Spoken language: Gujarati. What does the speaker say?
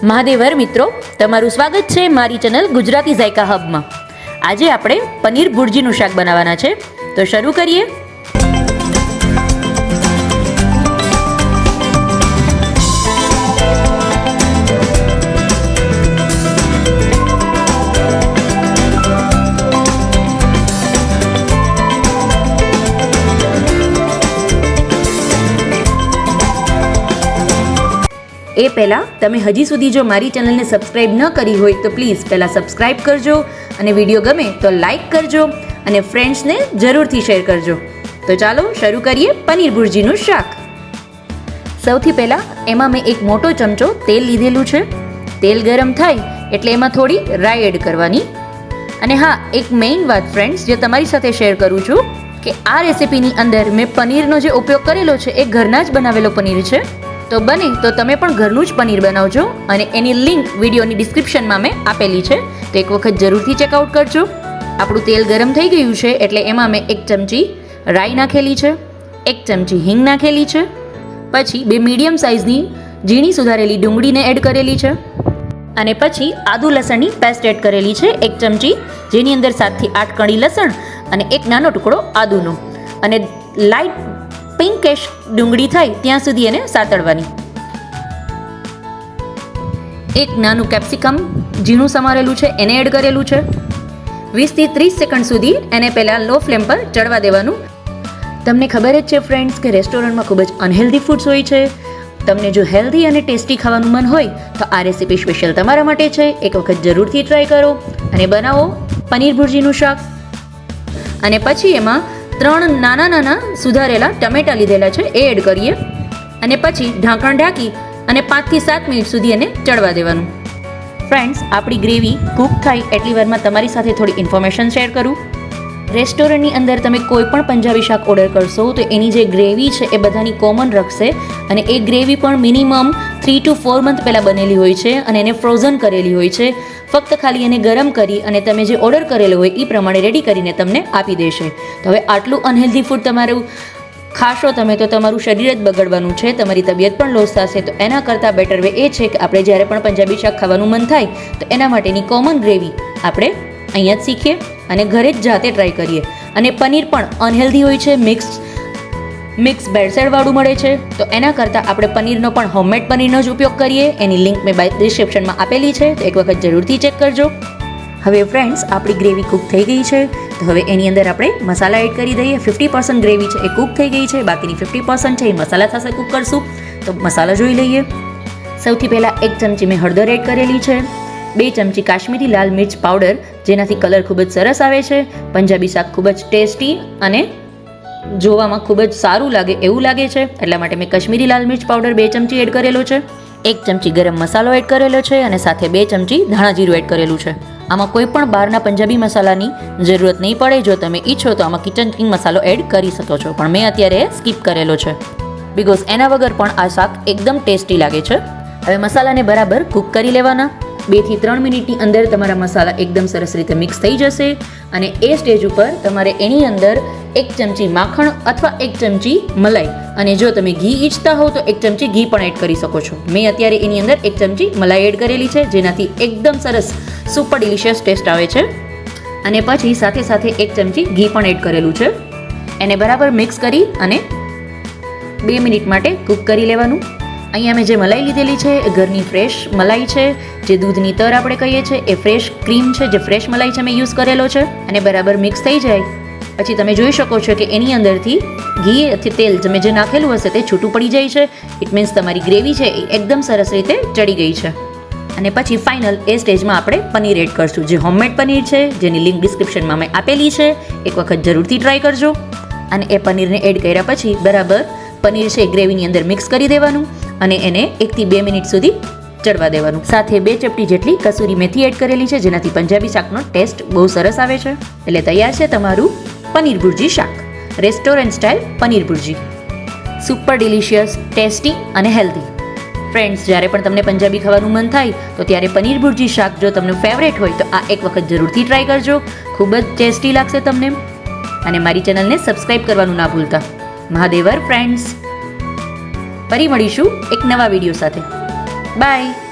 મહાદેવર મિત્રો, તમારું સ્વાગત છે મારી ચેનલ ગુજરાતી ઝાયકા હબમાં. આજે આપણે પનીર ભુરજીનું શાક બનાવવાના છે, તો શરૂ કરીએ. એ પહેલાં તમે હજી સુધી જો મારી ચેનલને સબસ્ક્રાઈબ ન કરી હોય તો પ્લીઝ પહેલાં સબસ્ક્રાઈબ કરજો અને વિડીયો ગમે તો લાઈક કરજો અને ફ્રેન્ડ્સને જરૂરથી શેર કરજો. તો ચાલો શરૂ કરીએ પનીર ભુરજીનું શાક. સૌથી પહેલાં એમાં મેં એક મોટો ચમચો તેલ લીધેલું છે. તેલ ગરમ થાય એટલે એમાં થોડી રાઈ એડ કરવાની. અને હા, એક મેઇન વાત ફ્રેન્ડ્સ જે તમારી સાથે શેર કરું છું કે આ રેસિપીની અંદર મેં પનીરનો જે ઉપયોગ કરેલો છે એ ઘરના જ બનાવેલો પનીર છે. તો બને તો તમે પણ ઘરનું જ પનીર બનાવજો અને એની લિંક વિડીયોની ડિસ્ક્રિપ્શનમાં મેં આપેલી છે, તો એક વખત જરૂરથી ચેકઆઉટ કરજો. આપણું તેલ ગરમ થઈ ગયું છે એટલે એમાં મેં 1 ચમચી રાઈ નાખેલી છે, 1 ચમચી હિંગ નાખેલી છે, પછી 2 મીડિયમ સાઇઝની ઝીણી સુધારેલી ડુંગળીને એડ કરેલી છે અને પછી આદુ લસણની પેસ્ટ એડ કરેલી છે 1 ચમચી, જેની અંદર 7 થી 8 કળી લસણ અને એક નાનો ટુકડો આદુનો, અને લાઇટ પિંકેશ ડુંગળી થાય ત્યાં સુધી એને સાતળવાની. એક નાનું કેપ્સિકમ ઝીણું સમારેલું છે એને એડ કરેલું છે. 20 થી 30 સેકન્ડ સુધી એને પહેલાં લો ફ્લેમ પર ચડવા દેવાનું. તમને ખબર જ છે ફ્રેન્ડ્સ કે રેસ્ટોરન્ટમાં ખૂબ જ અનહેલ્ધી ફૂડ્સ હોય છે. તમને જો હેલ્ધી અને ટેસ્ટી ખાવાનું મન હોય તો આ રેસીપી સ્પેશિયલ તમારા માટે છે. એક વખત જરૂરથી ટ્રાય કરો અને બનાવો પનીર ભુરજીનું શાક. અને પછી એમાં 3 નાના સુધારેલા ટમેટા લીધેલા છે એ એડ કરીએ અને પછી ઢાંકણ ઢાંકી અને 5 થી 7 મિનિટ સુધી એને ચડવા દેવાનું. ફ્રેન્ડ્સ, આપણી ગ્રેવી કૂક થાય એટલી વારમાં તમારી સાથે થોડી ઇન્ફોર્મેશન શેર કરું. રેસ્ટોરન્ટની અંદર તમે કોઈ પણ પંજાબી શાક ઓર્ડર કરશો તો એની જે ગ્રેવી છે એ બધાની કોમન રાખશે અને એ ગ્રેવી પણ મિનિમમ 3 to 4 મંથ પહેલાં બનેલી હોય છે અને એને ફ્રોઝન કરેલી હોય છે. ફક્ત ખાલી એને ગરમ કરી અને તમે જે ઓર્ડર કરેલો હોય એ પ્રમાણે રેડી કરીને તમને આપી દેશે. તો હવે આટલું અનહેલ્ધી ફૂડ તમારું ખાશો તમે તો તમારું શરીર જ બગડવાનું છે, તમારી તબિયત પણ લોસ થશે. તો એના કરતાં બેટર વે એ છે કે આપણે જ્યારે પણ પંજાબી શાક ખાવાનું મન થાય તો એના માટેની કોમન ગ્રેવી આપણે અહીંયા જ શીખીએ અને ઘરે જ જાતે ટ્રાય કરીએ. અને પનીર પણ અનહેલ્ધી હોય છે, મિક્સ ભેળસેળવાળું મળે છે, તો એના કરતાં આપણે પનીરનો પણ હોમમેડ પનીરનો જ ઉપયોગ કરીએ. એની લિંક મેં ડિસ્ક્રિપ્શનમાં આપેલી છે, તો એક વખત જરૂરથી ચેક કરજો. હવે ફ્રેન્ડ્સ, આપણી ગ્રેવી કૂક થઈ ગઈ છે, તો હવે એની અંદર આપણે મસાલા એડ કરી દઈએ. 50% ગ્રેવી છે એ કૂક થઈ ગઈ છે, બાકીની 50% છે એ મસાલા સાથે કૂક કરશું. તો મસાલા જોઈ લઈએ. સૌથી પહેલાં 1 ચમચી મેં હળદર એડ કરેલી છે, 2 ચમચી કાશ્મીરી લાલ મિર્ચ પાવડર, જેનાથી કલર ખૂબ જ સરસ આવે છે. પંજાબી શાક ખૂબ જ ટેસ્ટી અને જોવામાં ખૂબ જ સારું લાગે એવું લાગે છે, એટલા માટે મેં કાશ્મીરી લાલ મિર્ચ પાવડર 2 ચમચી એડ કરેલો છે. 1 ચમચી ગરમ મસાલો એડ કરેલો છે અને સાથે 2 ચમચી ધાણા જીરું એડ કરેલું છે. આમાં કોઈ પણ બહારના પંજાબી મસાલાની જરૂરત નહીં પડે. જો તમે ઈચ્છો તો આમાં કિચન કિંગ મસાલો એડ કરી શકો છો, પણ મેં અત્યારે સ્કીપ કરેલો છે બિકોઝ એના વગર પણ આ શાક એકદમ ટેસ્ટી લાગે છે. હવે મસાલાને બરાબર કૂક કરી લેવાના. 2 થી 3 મિનિટની અંદર તમારા મસાલા એકદમ સરસ રીતે મિક્સ થઈ જશે અને એ સ્ટેજ ઉપર તમારે એની અંદર 1 ચમચી માખણ અથવા 1 ચમચી મલાઈ, અને જો તમે ઘી ઈચ્છતા હો તો 1 ચમચી ઘી પણ એડ કરી શકો છો. મેં અત્યારે એની અંદર 1 ચમચી મલાઈ એડ કરેલી છે, જેનાથી એકદમ સરસ સુપર ડિલિશિયસ ટેસ્ટ આવે છે. અને પછી સાથે સાથે 1 ચમચી ઘી પણ એડ કરેલું છે. એને બરાબર મિક્સ કરી અને 2 મિનિટ માટે કૂક કરી લેવાનું. અહીંયા મેં જે મલાઈ લીધેલી છે એ ઘરની ફ્રેશ મલાઈ છે, જે દૂધની તર આપણે કહીએ છીએ એ ફ્રેશ ક્રીમ છે, જે ફ્રેશ મલાઈ છે મેં યુઝ કરેલો છે. અને બરાબર મિક્સ થઈ જાય પછી તમે જોઈ શકો છો કે એની અંદરથી ઘી અથવા તેલ તમે જે નાખેલું હશે તે છૂટું પડી જાય છે. ઇટ મીન્સ તમારી ગ્રેવી છે એ એકદમ સરસ રીતે ચડી ગઈ છે. અને પછી ફાઇનલ એ સ્ટેજમાં આપણે પનીર એડ કરશું, જે હોમમેડ પનીર છે, જેની લિંક ડિસ્ક્રિપ્શનમાં મેં આપેલી છે. એક વખત જરૂરથી ટ્રાય કરજો. અને એ પનીરને એડ કર્યા પછી બરાબર પનીર છે ગ્રેવીની અંદર મિક્સ કરી દેવાનું અને એને 1 થી 2 મિનિટ સુધી ચડવા દેવાનું. સાથે 2 ચપટી જેટલી કસૂરી મેથી એડ કરેલી છે, જેનાથી પંજાબી શાકનો ટેસ્ટ બહુ સરસ આવે છે. એટલે તૈયાર છે તમારું પનીર ભુરજી શાક, રેસ્ટોરન્ટ સ્ટાઇલ પનીર ભુરજી. સુપર ડિલિશિયસ, ટેસ્ટી અને હેલ્ધી. ફ્રેન્ડ્સ, જ્યારે પણ તમને પંજાબી ખાવાનું મન થાય તો ત્યારે પનીર ભુરજી શાક જો તમને ફેવરેટ હોય તો આ એક વખત જરૂરથી ટ્રાય કરજો. ખૂબ જ ટેસ્ટી લાગશે તમને. અને મારી ચેનલને સબસ્ક્રાઈબ કરવાનું ના ભૂલતા. મહાદેવર ફ્રેન્ડ્સ, ફરી મળીશું એક નવા વિડીયો સાથે. બાય.